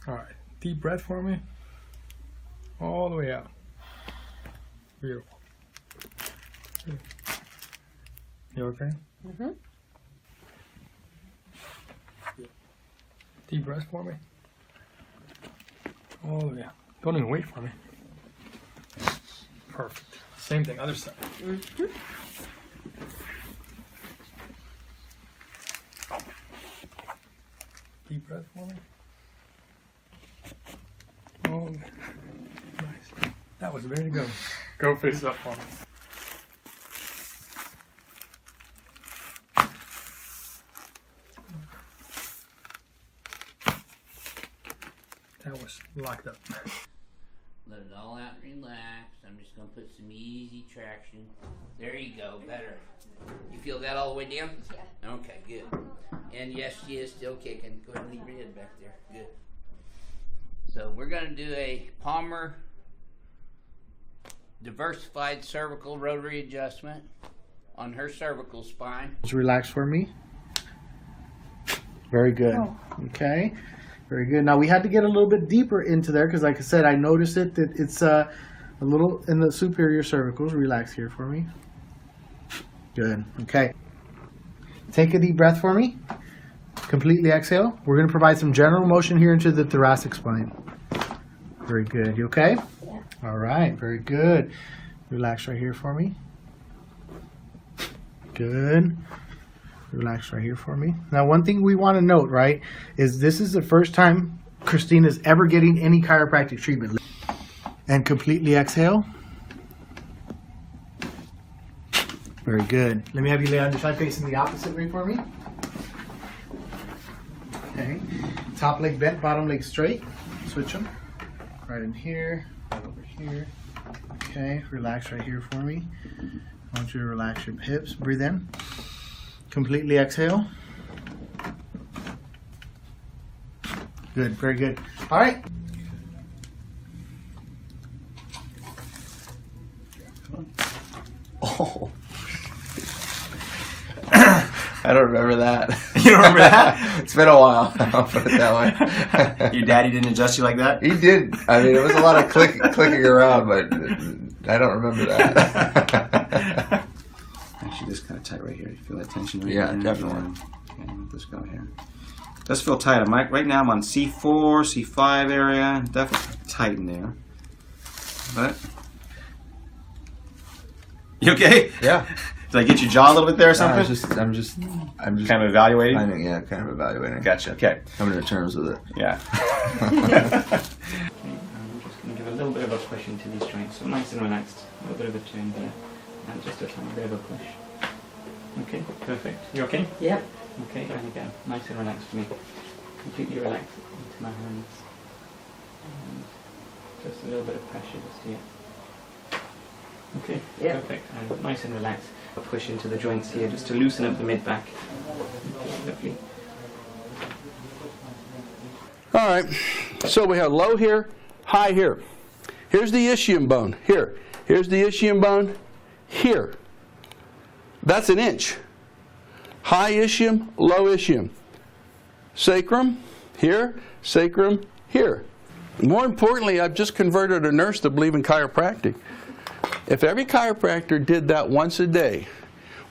All right, deep breath for me. All the way out. Beautiful. You okay? Mm-hmm. Deep breath for me. All the way out. Don't even wait for me. Perfect. Same thing, other side. Mm-hmm. Deep breath for me. Oh, nice. That was very good. Go face up for me. That was locked up. Let it all out and relax. I'm just going to put some easy traction. There you go, better. You feel that all the way down? Yeah. Okay, good. And yes, she is still kicking. Go ahead and leave your head back there. Good. So we're going to do a Palmer diversified cervical rotary adjustment on her cervical spine. Just relax for me. Very good. Oh. Okay. Very good. Now we had to get a little bit deeper into there because, like I said, I noticed it that it's a little in the superior cervicals. Relax here for me. Good. Okay. Take a deep breath for me. Completely exhale. We're going to provide some general motion here into the thoracic spine. Very good. You okay? Yeah. All right. Very good. Relax right here for me. Good. Relax right here for me. Now, one thing we want to note, right, is this is the first time Christina's ever getting any chiropractic treatment. And completely exhale. Very good. Let me have you lay on your side facing the opposite way for me. Okay. Top leg bent, bottom leg straight. Switch them. Right in here, right over here. Okay. Relax right here for me. I want you to relax your hips. Breathe in. Completely exhale. Good, very good. All right. Oh. I don't remember that. You don't remember that? It's been a while. I'll put it that way. Your daddy didn't adjust you like that? He did. I mean, it was a lot of clicking around, but I don't remember that. Actually, this kind of tight right here. You feel that tension right Yeah, here? definitely. Yeah. Okay, let this go here. Does feel tight. Right now I'm on C4, C5 area. Definitely tight in there. But you okay? Yeah. Did I get your jaw a little bit there or something? I'm just kind of evaluating. kind of evaluating. Gotcha. Okay. Coming to terms with it. Yeah. I'm just going to give a little bit of a push into these joints, so nice and relaxed. A little bit of a turn here, and just a tiny bit of a push. Okay, perfect. You okay? Yep. Okay, and again, nice and relaxed for me. Completely relaxed into my hands. And just a little bit of pressure just here. Okay, Yep. perfect. And nice and relaxed. A push into the joints here just to loosen up the mid-back. Okay, lovely. All right, so we have low here, high here. Here's the ischium bone, here. Here's the ischium bone, here. That's an inch. High ischium, low ischium. Sacrum, here, sacrum, here. More importantly, I've just converted a nurse to believe in chiropractic. If every chiropractor did that once a day,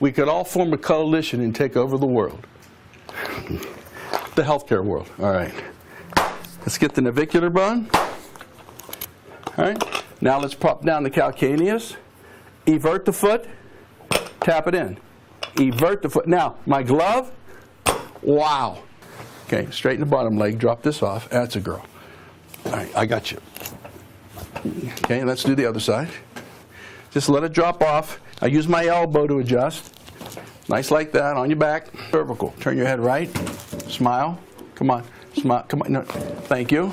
we could all form a coalition and take over the world. The healthcare world, all right. Let's get the navicular bone. All right. Now let's pop down the calcaneus. Evert the foot. Tap it in. Evert the foot. Now, my glove. Wow. Okay, straighten the bottom leg. Drop this off. That's a girl. All right, I got you. Okay, let's do the other side. Just let it drop off. I use my elbow to adjust. Nice like that, on your back. Cervical. Turn your head right. Smile. Come on. Smile. Come on. No. Thank you.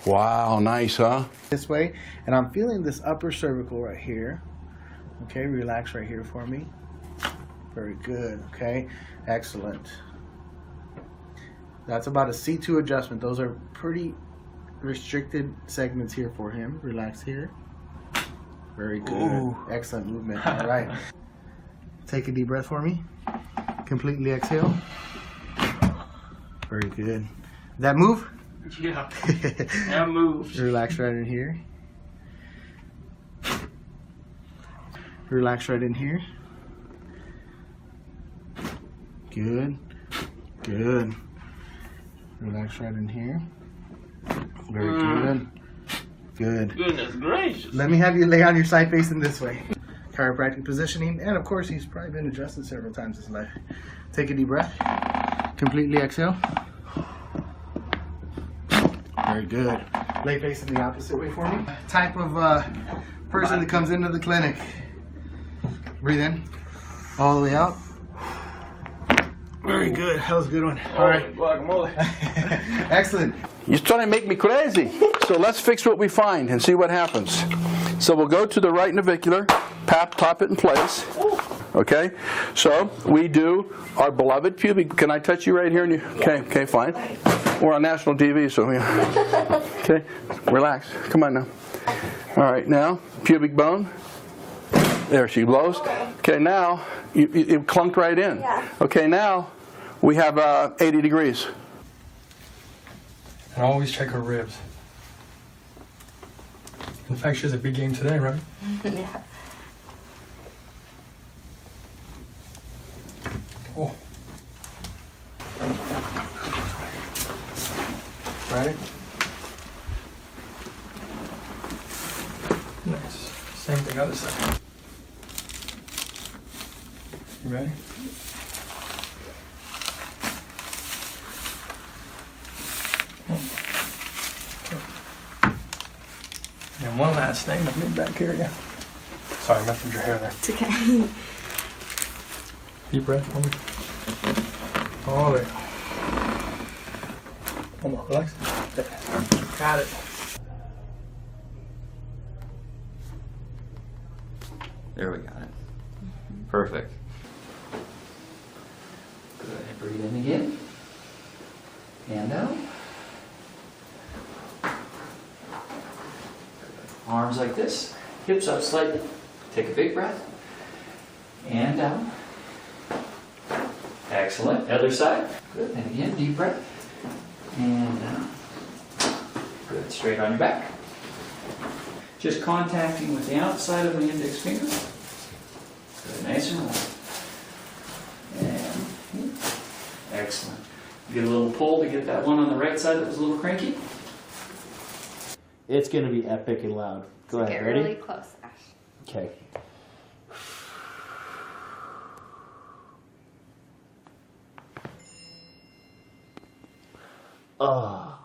Wow, nice, huh? This way, and I'm feeling this upper cervical right here. Okay, relax right here for me. Very good. Okay, excellent. That's about a C2 adjustment. Those are pretty restricted segments here for him. Relax here. Very good. Ooh. Excellent movement. All right. Take a deep breath for me. Completely exhale. Very good. That move? Yeah. Now move. Relax right in here. Relax right in here. Good. Good. Relax right in here. Very good. Good. Goodness gracious. Let me have you lay on your side facing this way. Chiropractic positioning, and of course he's probably been adjusted several times in his life. Take a deep breath. Completely exhale. Very good. Lay facing the opposite way for me. Type of person that comes into the clinic. Breathe in. All the way out. Very good. That was a good one. All right. Guacamole. Excellent. You're trying to make me crazy. So let's fix what we find and see what happens. So we'll go to the right navicular, pop it in place. Okay? So we do our beloved pubic. Can I touch you right here? Okay, fine. We're on national TV, so okay. Relax. Come on now. All right, now pubic bone. There she blows. Okay, now it clunked right in. Yeah. Okay, now we have 80 degrees. And always check her ribs. In fact, she has a big game today, right? Yeah. Oh. Right? Nice. Same thing, other side. You ready? And one last thing, let me back here, yeah. Sorry, I messed with your hair there. It's okay. Deep breath for me. All the way. One more, relax. There. Got it. There we got it. Perfect. Good. Breathe in again. And out. Arms like this. Hips up slightly. Take a big breath. And down. Excellent. Other side. Good. And again, deep breath. And down. Good. Straight on your back. Just contacting with the outside of the index finger. Good. Nice and warm. And excellent. Get a little pull to get that one on the right side that was a little cranky. It's going to be epic and loud. Go ahead. Get Ready? really close, Ash. Okay. Oh.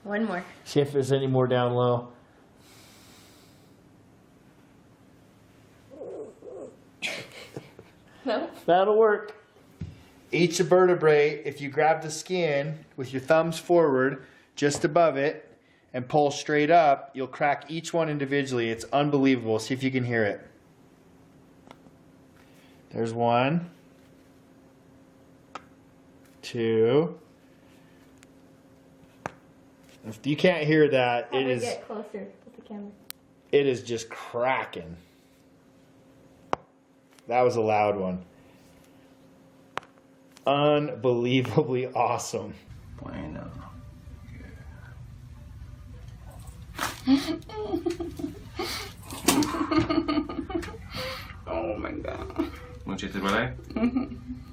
One more. See if there's any more down low. No? That'll work. Each vertebrae, if you grab the skin with your thumbs forward, just above it, and pull straight up, you'll crack each one individually. It's unbelievable. See if you can hear it. There's 1, 2. If you can't hear that, How it do we is get closer with the camera? it is just cracking. That was a loud one. Unbelievably awesome. Bueno. Oh my god. Mucho te duele?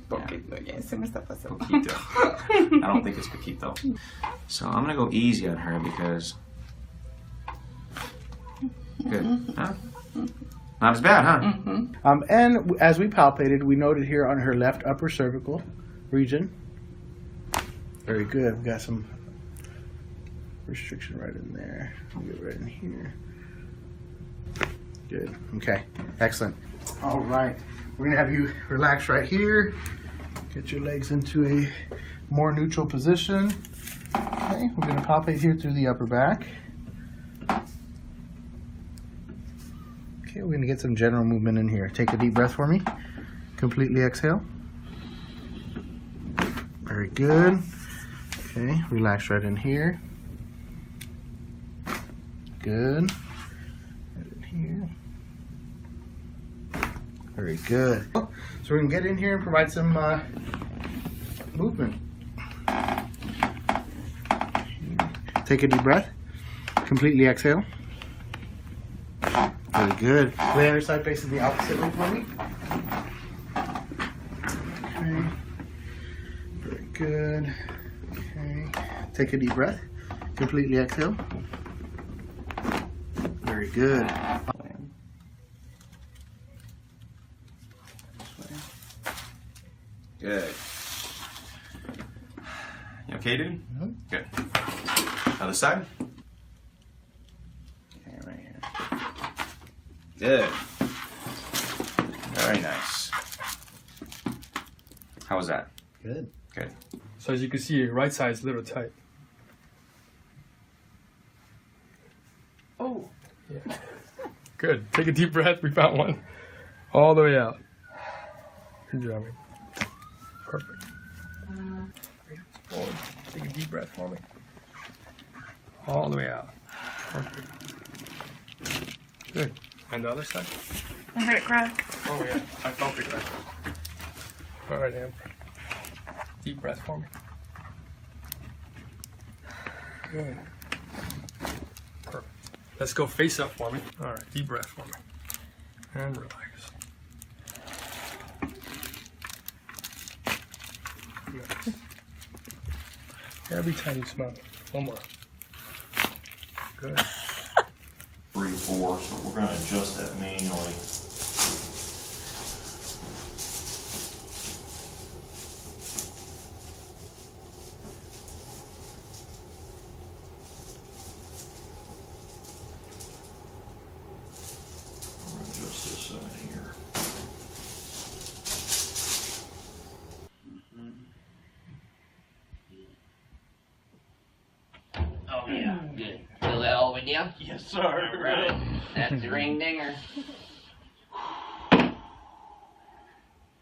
Poquito, ya se me está pasando. Poquito. I don't think it's poquito. So I'm gonna go easy on her because. Good. Huh? Not as bad, huh? And as we palpated, we noted here on her left upper cervical region. Very good. We got some restriction right in there. We'll get right in here. Good. Okay. Excellent. All right. We're going to have you relax right here. Get your legs into a more neutral position. Okay. We're going to palpate here through the upper back. Okay. We're going to get some general movement in here. Take a deep breath for me. Completely exhale. Very good. Okay. Relax right in here. Good. Right in here. Very good. So we're going to get in here and provide some movement. Take a deep breath. Completely exhale. Very good. Lay on your side facing the opposite way for me. Okay. Very good. Okay. Take a deep breath. Completely exhale. Very good. Good. You okay, dude? Mm-hmm. Good. Other side. Okay, right here. Good. Very nice. How was that? Good. Good. So as you can see, your right side is a little tight. Oh. Yeah. Good. Take a deep breath. We found one. All the way out. Good job. Man. Perfect. Forward. Take a deep breath for me. All the way out. Perfect. Good. And the other side. I heard it crack. Oh yeah, I felt it crack. All right, Am. Deep breath for me. Good. Perfect. Let's go face up for me. All right, deep breath for me. And relax. Nice. Every time you smell it. One more. Good. 3 to 4, so we're going to adjust that manually. We're going to adjust this side here. Oh yeah, good. Feel that all the way down? Yes, sir. All right. That's the ring dinger.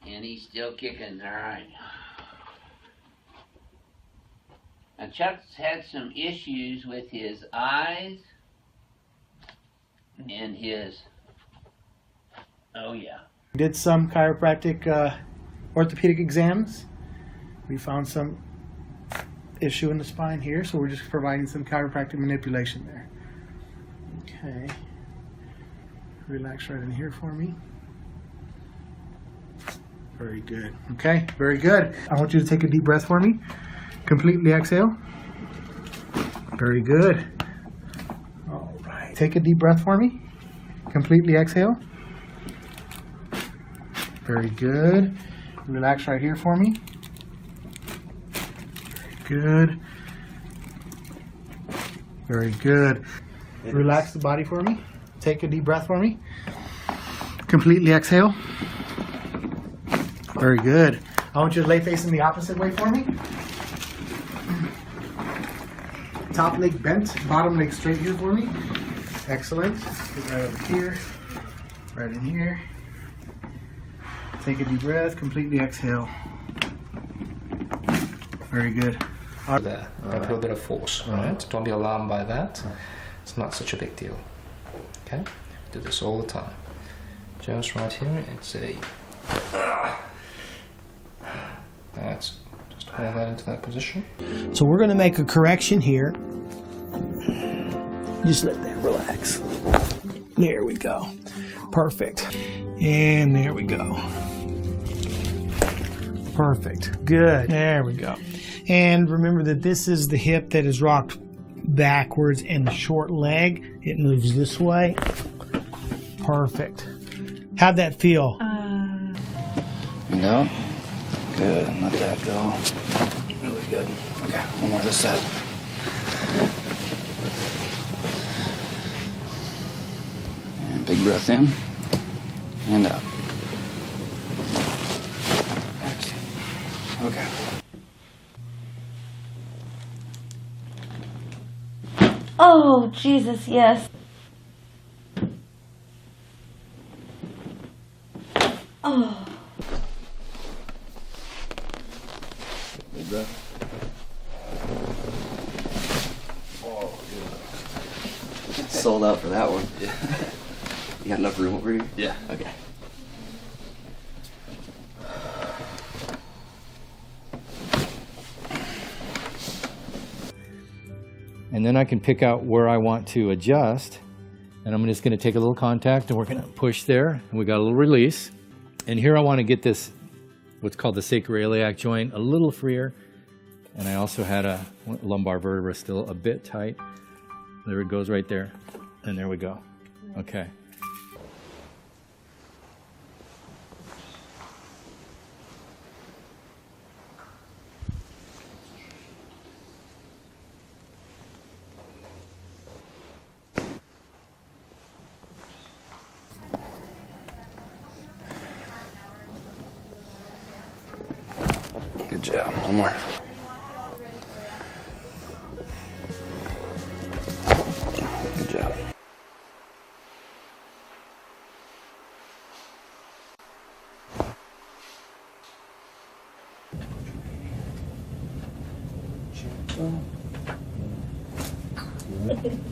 And he's still kicking, alright. Now Chuck's had some issues with his eyes and his, oh yeah. Did some chiropractic orthopedic exams. We found some issue in the spine here, so we're just providing some chiropractic manipulation there. Okay. Relax right in here for me. Very good. Okay, very good. I want you to take a deep breath for me. Completely exhale. Very good. All right. Take a deep breath for me. Completely exhale. Very good. Relax right here for me. Very good. Very good. Relax the body for me. Take a deep breath for me. Completely exhale. Very good. I want you to lay facing the opposite way for me. Top leg bent, bottom leg straight here for me. Excellent. Get right over here. Right in here. Take a deep breath. Completely exhale. Very good. There, a little bit of force, right? Don't be alarmed by that. It's not such a big deal. Okay? Do this all the time. Just right here, it's a... That's just hold that into that position. So we're going to make a correction here. Just let that relax. There we go. Perfect. And there we go. Perfect. Good. There we go. And remember that this is the hip that is rocked backwards and the short leg, it moves this way. Perfect. How'd that feel? No? Good. Let that go. Really good. Okay, one more this side. And big breath in and out. Okay. Oh, Jesus, yes. Oh. Big breath. Oh, good. Sold out for that one. Yeah. You got enough room over here? Yeah. Okay. And And then I can pick out where I want to adjust. And I'm just going to take a little contact and we're going to push there. And we got a little release. And here I want to get this, what's called the sacroiliac joint, a little freer. And I also had a lumbar vertebra still a bit tight. There it goes right there. And there we go. Okay. Good job. One more. Good job.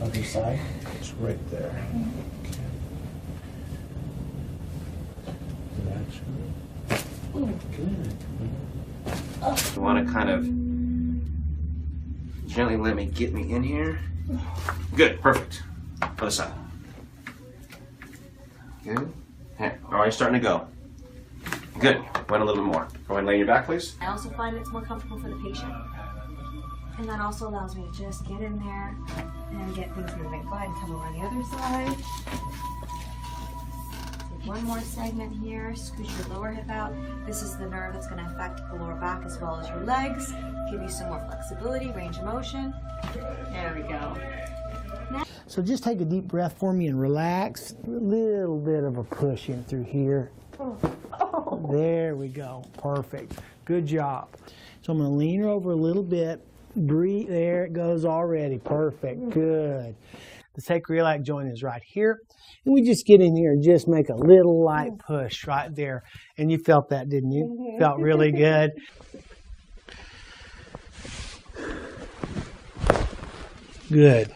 Other side. It's right there. You want to kind of gently let me get me in here. Good, perfect. Other side. Good. Here, already starting to go. Good. Went a little bit more. Go ahead and lay on your back, please. I also find it's more comfortable for the patient. And that also allows me to just get in there and get things moving. Go ahead and come over on the other side. Take one more segment here. Scoot your lower hip out. This is the nerve that's going to affect the lower back as well as your legs. Give you some more flexibility, range of motion. There we go. So just take a deep breath for me and relax. A little bit of a push in through here. There we go. Perfect. Good job. So I'm going to lean her over a little bit. Breathe. There it goes already. Perfect. Good. The sacroiliac joint is right here. And we just get in here and just make a little light push right there. And you felt that, didn't you? Felt really good. Good.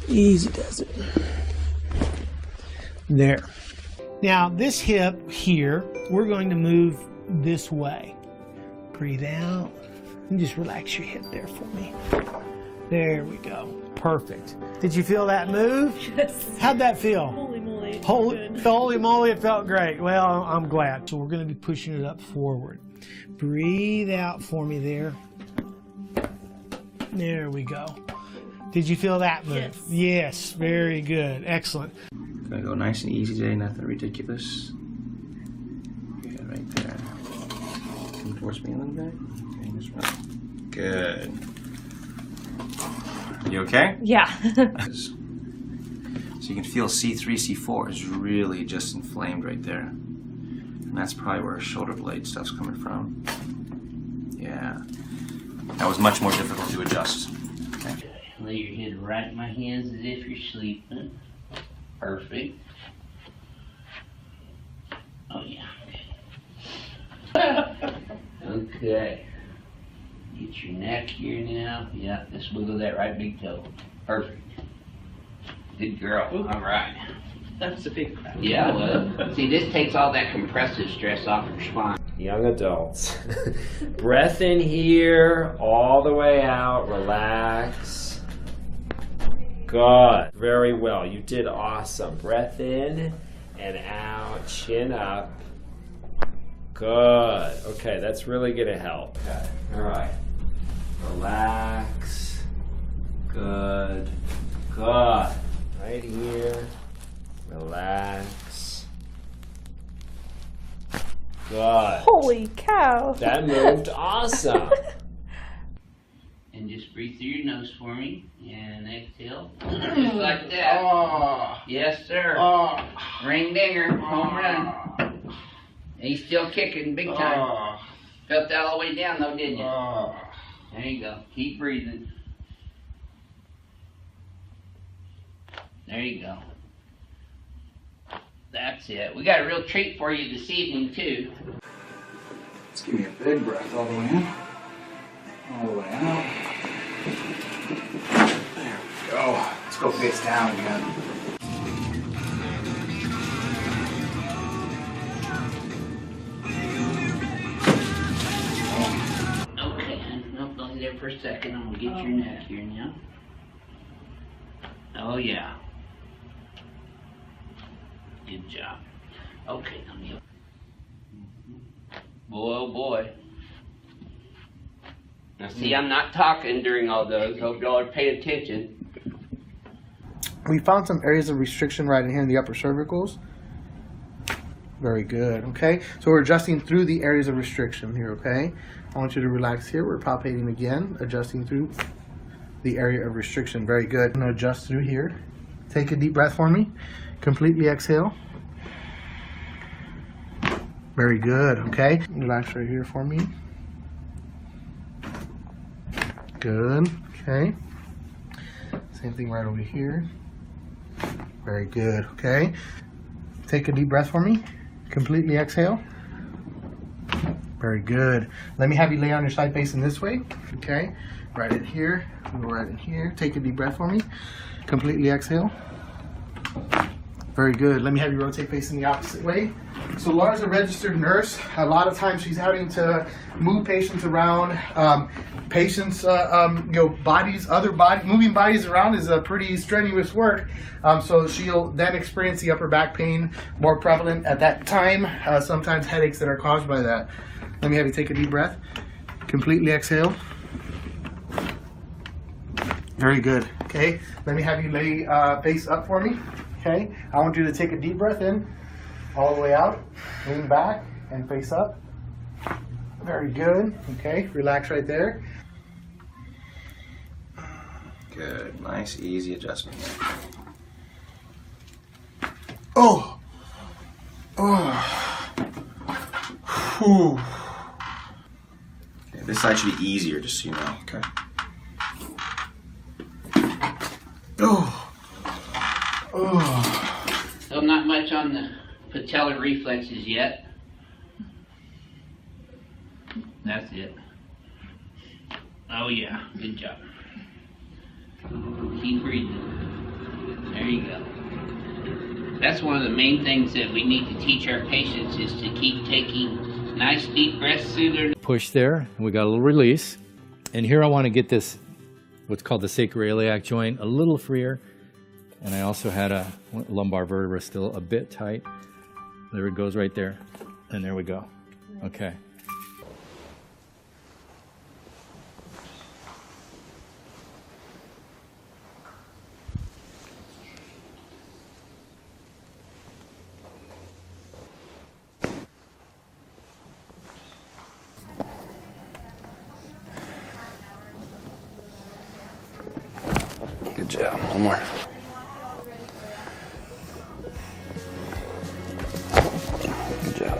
Easy does it. There. Now this hip here, we're going to move this way. Breathe out and just relax your hip there for me. There we go. Perfect. Did you feel that move? Yes. How'd that feel? Holy moly. Holy moly, it felt great. Well, I'm glad. So we're going to be pushing it up forward. Breathe out for me there. There we go. Did you feel that move? Yes. Yes, very good. Excellent. Gonna go nice and easy today, nothing ridiculous. Yeah, right there. Come towards me a little bit. Okay, just run. Good. You okay? Yeah. So you can feel C3, C4 is really just inflamed right there. And that's probably where shoulder blade stuff's coming from. Yeah. That was much more difficult to adjust. Okay. Lay your head right in my hands as if you're sleeping. Perfect. Oh yeah. Okay. Get your neck here now. Yeah, just wiggle that right big toe. Perfect. Good girl. All right. That's a big crack. Yeah, well, see, this takes all that compressive stress off your spine. Young adults. Breath in here, all the way out, relax. Good. Very well. You did awesome. Breath in and out, chin up. Good. Okay, that's really going to help. Okay. All right. Relax. Good. Good. Right here. Relax. Good. Holy cow. That moved awesome. And just breathe through your nose for me. And exhale. Just like that. Oh. Yes, sir. Oh. Ring dinger. Home run. He's still kicking big time. Oh. Felt that all the way down though, didn't you? Oh. There you go. Keep breathing. There you go. That's it. We got a real treat for you this evening, too. Let's give me a big breath all the way in. All the way out. There we go. Let's go face down again. Okay, I'll lay there for a second. I'm going to get your neck here now. Oh yeah. Good job. Okay, come here. Boy, oh boy. Now see, I'm not talking during all those. Hope y'all are paying attention. We found some areas of restriction right in here in the upper cervicals. Very good, okay? So we're adjusting through the areas of restriction here, okay? I want you to relax here. We're palpating again, adjusting through the area of restriction. Very good. I'm gonna adjust through here. Take a deep breath for me. Completely exhale. Very good, okay? Relax right here for me. Good, okay. Same thing right over here. Very good, okay? Take a deep breath for me. Completely exhale. Very good. Let me have you lay on your side facing this way, okay? Right in here, right in here. Take a deep breath for me. Completely exhale. Very good. Let me have you rotate facing the opposite way. So Laura's a registered nurse. A lot of times she's having to move patients around. Bodies, moving bodies around is a pretty strenuous work. So she'll then experience the upper back pain more prevalent at that time. Sometimes headaches that are caused by that. Let me have you take a deep breath. Completely exhale. Very good. Okay. Let me have you lay face up for me. Okay. I want you to take a deep breath in, all the way out, lean back, and face up. Very good. Okay. Relax right there. Good. Nice, easy adjustment. Oh. Oh. Whew. Okay, this side should be easier, just so you know. Okay. Oh. Oh. Still not much on the patellar reflexes yet. That's it. Oh yeah, good job. Keep breathing. There you go. That's one of the main things that we need to teach our patients is to keep taking nice deep breaths through their... Push there, and we got a little release. And here I want to get this, what's called the sacroiliac joint, a little freer. And I also had a lumbar vertebra still a bit tight. There it goes right there. And there we go. Okay. Good job. One more. Good job.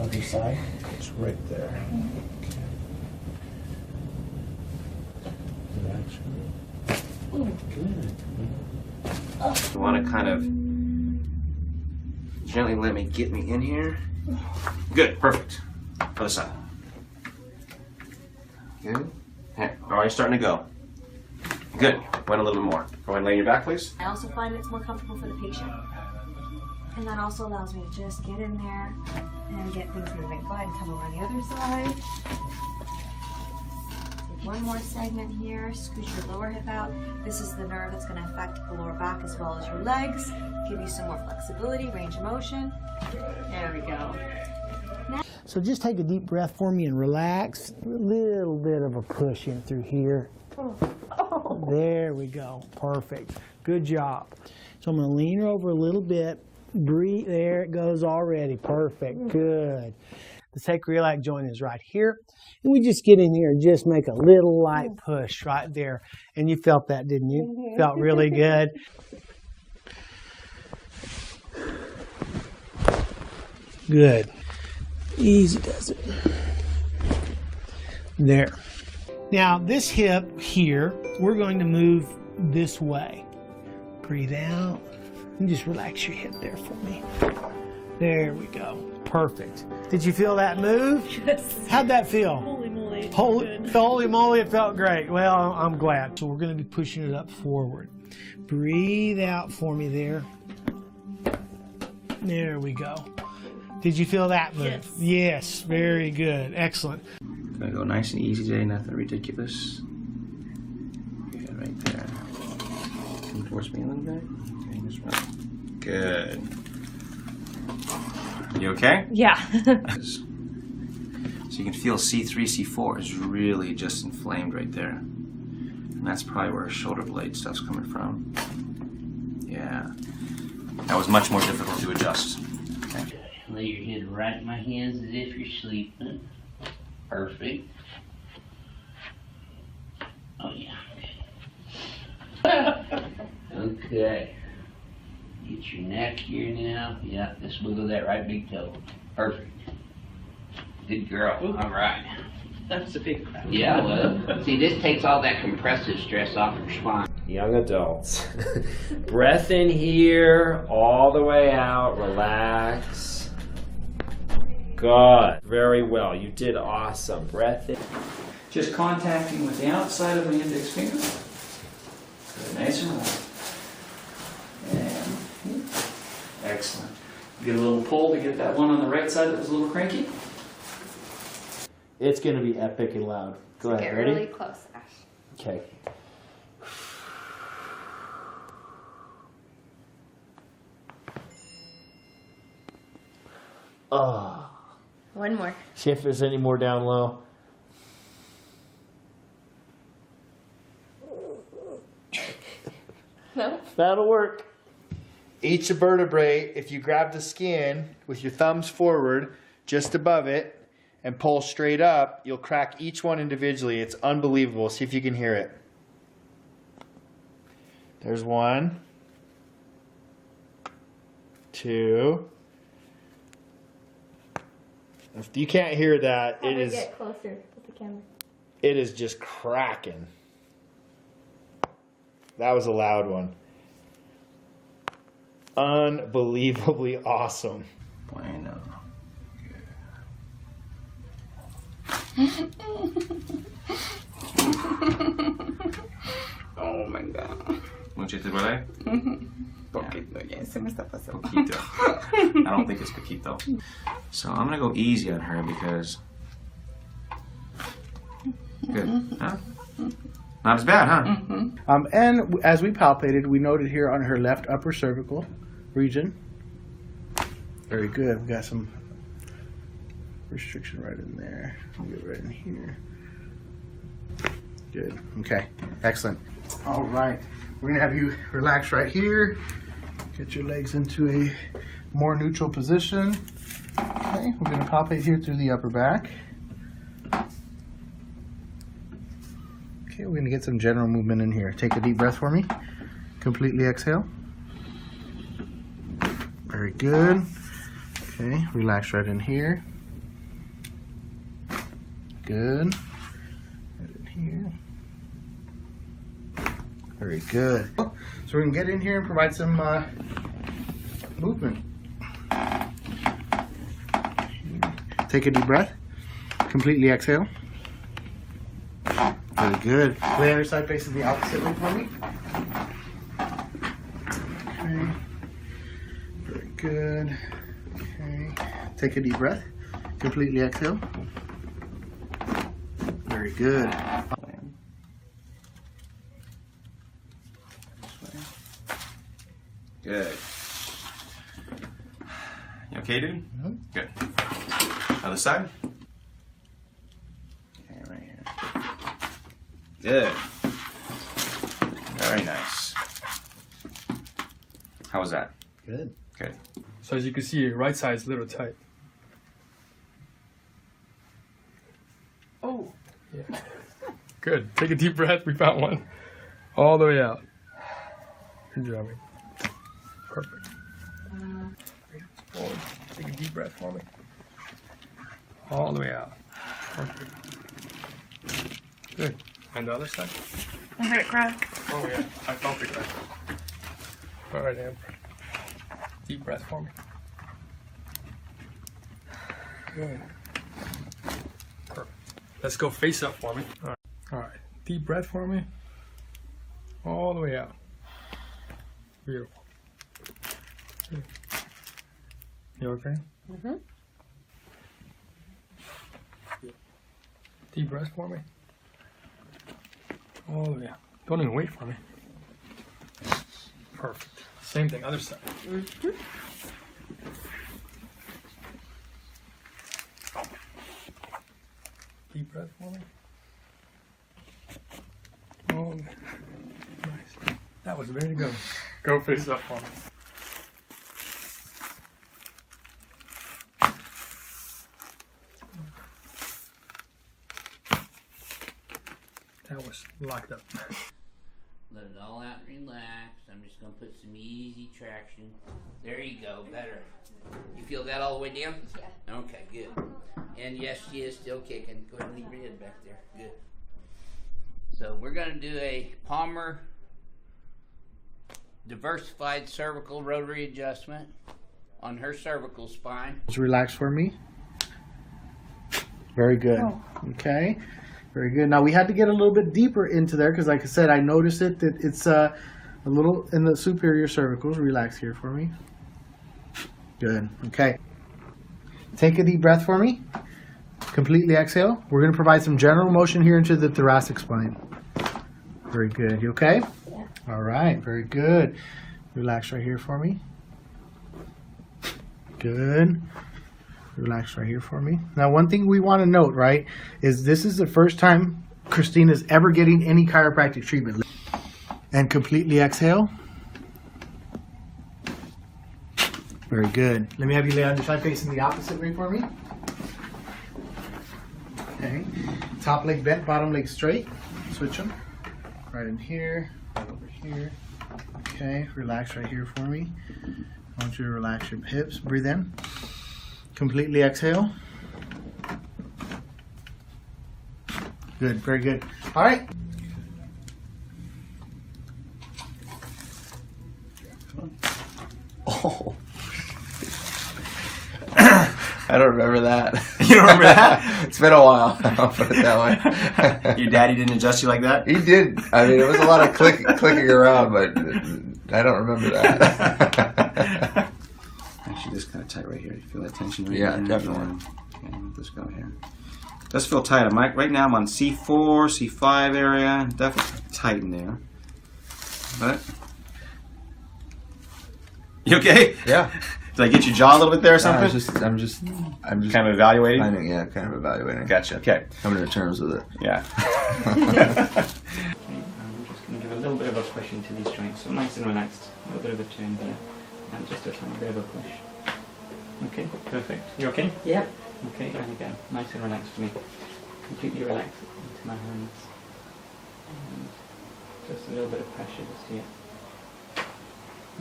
Other side. It's right there. Good. You want to kind of gently let me get me in here. Good, perfect. Other side. Good. Here, already starting to go. Good. Wait a little bit more. Go ahead and lay on your back, please. I also find it's more comfortable for the patient. And that also allows me to just get in there and get things moving. Go ahead and come over on the other side. Take one more segment here. Scoot your lower hip out. This is the nerve that's going to affect the lower back as well as your legs. Give you some more flexibility, range of motion. There we go. So just take a deep breath for me and relax. A little bit of a push in through here. There we go. Perfect. Good job. So I'm going to lean her over a little bit. Breathe. There it goes already. Perfect. Good. The sacroiliac joint is right here. And we just get in here and just make a little light push right there. And you felt that, didn't you? Felt really good. Good. Easy does it. There. Now this hip here, we're going to move this way. Breathe out and just relax your hip there for me. There we go. Perfect. Did you feel that move? Yes. How'd that feel? Holy moly. Holy moly, it felt great. Well, I'm glad. So we're going to be pushing it up forward. Breathe out for me there. There we go. Did you feel that move? Yes. Very good. Excellent. Gonna go nice and easy today, nothing ridiculous. Good, right there. Come towards me a little bit. Okay, just run. Good. You okay? Yeah. So you can feel C3, C4 is really just inflamed right there. And that's probably where shoulder blade stuff's coming from. Yeah. That was much more difficult to adjust. Okay. Lay your head right in my hands as if you're sleeping. Perfect. Oh yeah. Okay. Get your neck here now. Yeah, just wiggle that right big toe. Perfect. Good girl. All right. That's a big. Yeah, well, see, this takes all that compressive stress off your spine. Young adults. Breath in here, all the way out, relax. Good. Very well. You did awesome. Breath in. Just contacting with the outside of the index finger. Good, nice and warm. And excellent. Get a little pull to get that one on the right side that was a little cranky. It's going to be epic and loud. Go ahead. Get Ready? really close, Ash. Okay. Oh. One more. See if there's any more down low. No? That'll work. Each vertebrae, if you grab the skin with your thumbs forward, just above it, and pull straight up, you'll crack each one individually. It's unbelievable. See if you can hear it. There's 1, 2. If you can't hear that, it is. Get closer with the camera. It is just cracking. That was a loud one. Unbelievably awesome. Bueno. Oh my god. Mucho te duele? Poquito, ya se me está pasando. Poquito. I don't think it's poquito. So I'm gonna go easy on her because. Good. Huh? Not as bad, huh? And as we palpated, we noted here on her left upper cervical region. Very good. We got some restriction right in there. We'll get right in here. Good. Okay. Excellent. All right. We're going to have you relax right here. Get your legs into a more neutral position. Okay. We're going to palpate here through the upper back. Okay. We're going to get some general movement in here. Take a deep breath for me. Completely exhale. Very good. Okay. Relax right in here. Good. Right in here. Very good. So we can get in here and provide some movement. Take a deep breath. Completely exhale. Very good. The other side faces the opposite way for me. Okay. Very good. Okay. Take a deep breath. Completely exhale. Very good. Good. You okay, dude? Mm-hmm. Good. Other side? Okay, right here. Good. Very nice. How was that? Good. Good. So as you can see, your right side is a little tight. Oh. Yeah. Good. Take a deep breath. We found one. All the way out. Good job. Perfect. Forward. Take a deep breath for me. All the way out. Perfect. Good. And the other side. I heard it crack. Oh yeah, I felt it crack. All right, Amber. Deep breath for me. Good. Perfect. Let's go face up for me. All right. All right. Deep breath for me. All the way out. Beautiful. Good. You okay? Mm-hmm. Deep breath for me. Oh yeah. Don't even wait for me. Perfect. Same thing, other side. Mm-hmm. Deep breath for me. Oh, nice. That was ready to go. Go face up for me. That was locked up. Let it all out and relax. I'm just going to put some easy traction. There you go, better. You feel that all the way down? Yeah. Okay, good. And yes, she is still kicking. Go ahead and leave your head back there. Good. So we're going to do a Palmer diversified cervical rotary adjustment on her cervical spine. Just relax for me. Very good. Oh. Okay. Very good. Now we had to get a little bit deeper into there because, like I said, I noticed it that it's a little in the superior cervicals. Relax here for me. Good. Okay. Take a deep breath for me. Completely exhale. We're going to provide some general motion here into the thoracic spine. Very good. You okay? Yeah. All right. Very good. Relax right here for me. Good. Relax right here for me. Now, one thing we want to note, right, is this is the first time Christina's ever getting any chiropractic treatment. And completely exhale. Very good. Let me have you lay on your side facing the opposite way for me. Okay. Top leg bent, bottom leg straight. Switch them. Right in here, right over here. Okay. Relax right here for me. I want you to relax your hips. Breathe in. Completely exhale. Good, very good. All right. Oh. I don't remember that. You don't remember that? It's been a while. I'll put it that way. Your daddy didn't adjust you like that? He did. I mean, it was a lot of clicking around, but I don't remember that. Actually, this kind of tight right here. You feel that tension right Yeah, here? definitely. Okay, let this go here. Does feel tight. Right now I'm on C4, C5 area. Definitely tight in there. But you okay? Yeah. Did I get your jaw a little bit there or something? I'm just kind of evaluating. Kind of evaluating. Gotcha. Okay. Coming to terms with it. Yeah. I'm just going to give a little bit of a push into these joints, so nice and relaxed. A little bit of a turn here, and just a tiny bit of a push. Okay, perfect. You okay? Yep. Okay, there we go. Nice and relaxed for me. Completely relaxed into my hands. And just a little bit of pressure just here.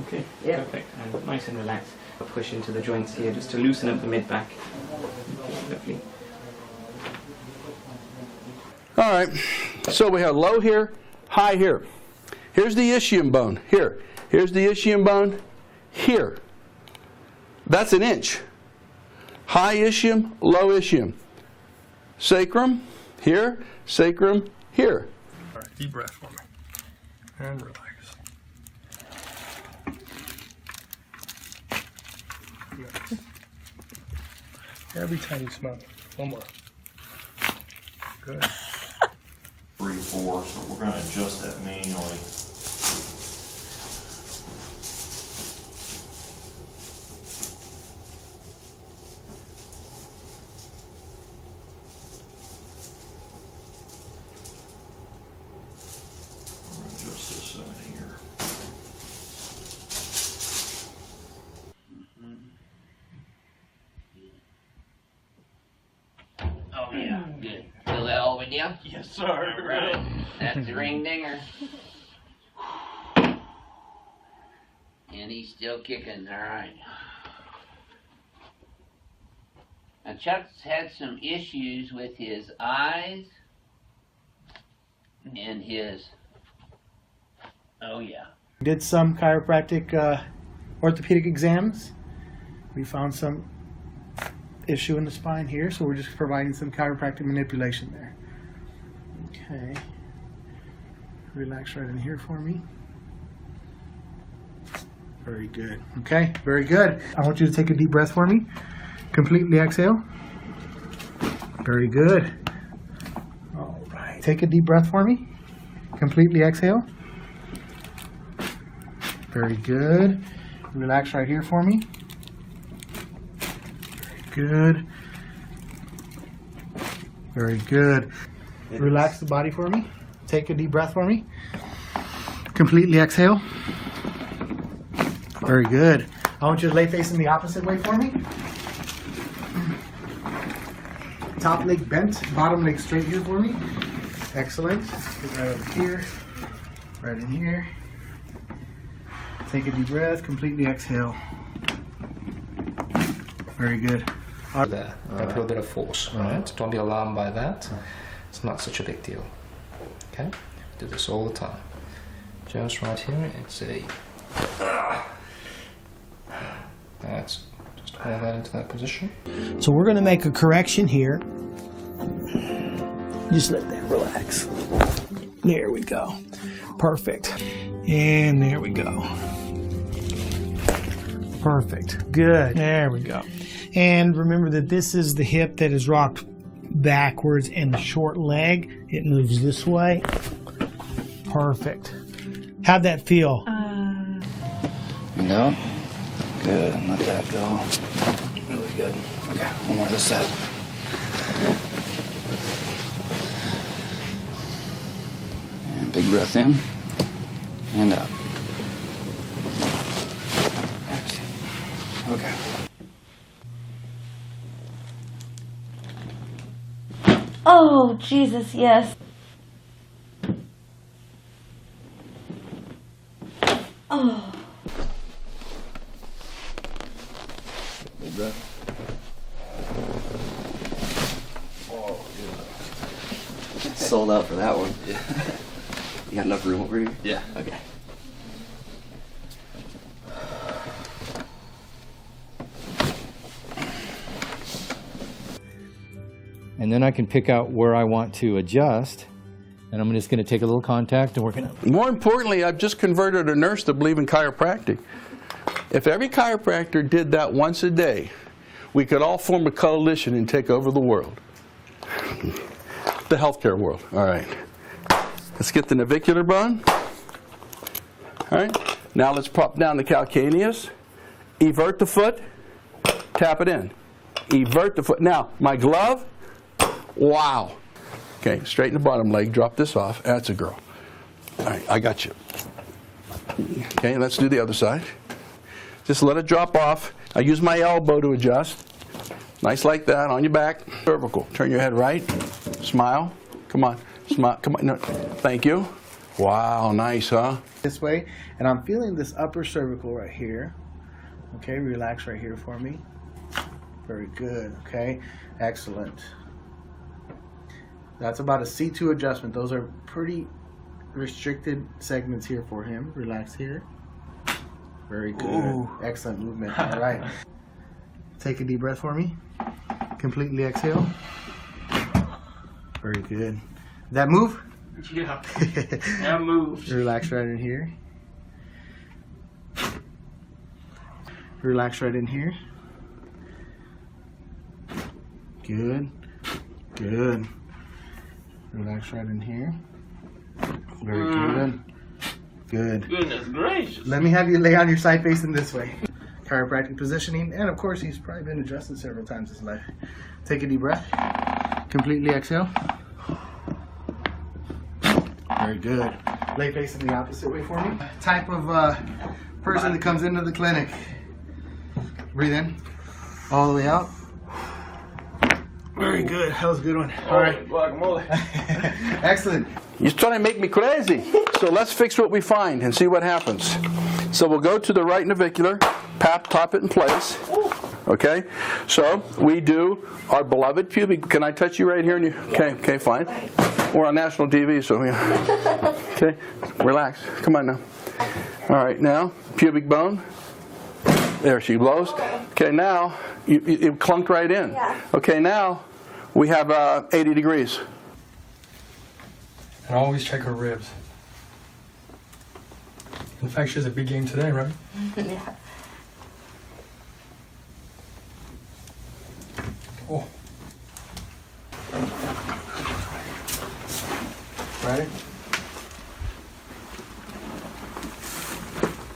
Okay, Yep. perfect. And nice and relaxed. A push into the joints here just to loosen up the mid-back. Okay, lovely. All right, so we have low here, high here. Here's the ischium bone, here. Here's the ischium bone, here. That's an inch. High ischium, low ischium. Sacrum, here, sacrum, here. All right, deep breath for me. And relax. Every time you smell it. One more. Good. 3, 4, so we're going to adjust that manually. We're going to adjust this in here. Oh, yeah. Good. Feel that all the way down? Yes, sir. All right. That's the ring dinger. And he's still kicking. All right. Now, Chuck's had some issues with his eyes and his... Oh, yeah. Did some chiropractic orthopedic exams. We found some issue in the spine here, so we're just providing some chiropractic manipulation there. Okay. Relax right in here for me. Very good. Okay, very good. I want you to take a deep breath for me. Completely exhale. Very good. All right. Take a deep breath for me. Completely exhale. Very good. Relax right here for me. Very good. Very good. Relax the body for me. Take a deep breath for me. Completely exhale. Very good. I want you to lay facing the opposite way for me. Top leg bent, bottom leg straight here for me. Excellent. Get right over here. Right in here. Take a deep breath. Completely exhale. Very good. There, a little bit of force. Right? Don't be alarmed by that. It's not such a big deal. Okay? Do this all the time. Just right here, it's a. That's just hold that into that position. So we're going to make a correction here. Just let that relax. There we go. Perfect. And there we go. Perfect. Good. There we go. And remember that this is the hip that is rocked backwards and the short leg, it moves this way. Perfect. How'd that feel? No? Good. Let that go. Really good. Okay, one more this side. And big breath in and out. Okay. Oh, Jesus, yes. Oh. Big breath. Oh, yeah. Sold out for that one. Yeah. You got enough room over here? Yeah. Okay. And then I can pick out where I want to adjust. And I'm just going to take a little contact and we're going to... More importantly, I've just converted a nurse to believe in chiropractic. If every chiropractor did that once a day, we could all form a coalition and take over the world. The healthcare world. All right. Let's get the navicular bone. All right. Now let's pop down the calcaneus. Evert the foot. Tap it in. Evert the foot. Now, my glove. Wow. Okay, straighten the bottom leg. Drop this off. That's a girl. All right, I got you. Okay, let's do the other side. Just let it drop off. I use my elbow to adjust. Nice like that, on your back. Cervical. Turn your head right. Smile. Come on. Smile. Come on. No. Thank you. Wow, nice, huh? This way, and I'm feeling this upper cervical right here. Okay, relax right here for me. Very good, okay? Excellent. That's about a C2 adjustment. Those are pretty restricted segments here for him. Relax here. Very good. Ooh. Excellent movement. All right. Take a deep breath for me. Completely exhale. Very good. That move? Yeah. That moves. Relax right in here. Relax right in here. Good. Good. Relax right in here. Very good. Good. Goodness gracious. Let me have you lay on your side facing this way. Chiropractic positioning, and of course he's probably been adjusted several times in his life. Take a deep breath. Completely exhale. Very good. Lay facing the opposite way for me. Type of person that comes into the clinic. Breathe in. All the way out. Very good. That was a good one. All right. Excellent. You're trying to make me crazy. So let's fix what we find and see what happens. So we'll go to the right navicular, pop it in place. Okay? So we do our beloved pubic. Can I touch you right here? Okay, fine. We're on national TV, so okay. Relax. Come on now. All right, now pubic bone. There she blows. Okay, now it clunked right in. Okay, now we have 80 degrees. And always check her ribs. In fact, she has a big game today, right? Yeah. Oh. Ready?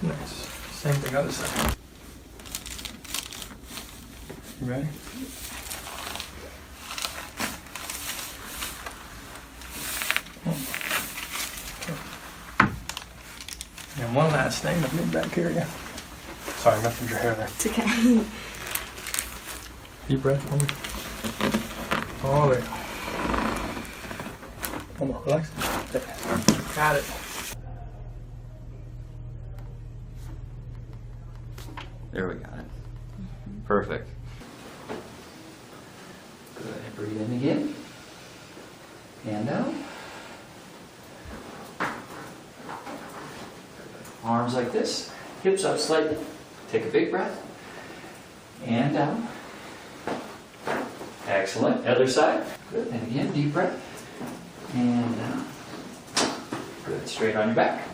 Nice. Same thing other side. You ready? And one last thing, let me back here again. Sorry, messed with your hair there. It's okay. Deep breath for me. All the way. One more, relax. There. Got it. There we got it. Perfect. Good. Breathe in again. And out. Arms like this. Hips up slightly. Take a big breath. And down. Excellent. Other side. Good. And again, deep breath. And down. Good. Straight on your back.